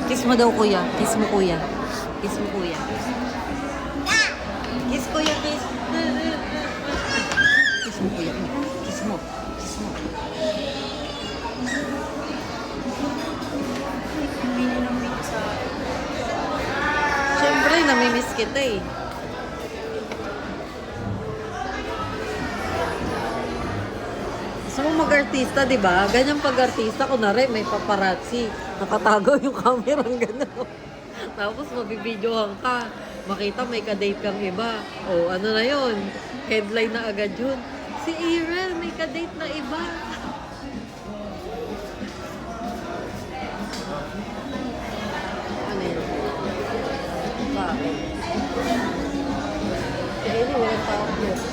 Kiss mo daw, kuya. Kiss mo, kuya. Kiss mo, kuya. Kiss, kuya, kiss. Kiss mo, kuya. Kiss mo. Kiss mo. Siyempre, namimiss kita eh. Gusto mo mag-artista, di ba? Ganyan pag-artista, kunwari may paparazzi. Nakatago yung camera ng gano'n. Tapos mabibidyohan ka. Makita may kadate kang iba. O ano na yun? Headline na agad yun. Si Irel, may kadate na iba. Ano yun? Bakit? Si Eli, walang tawag yun.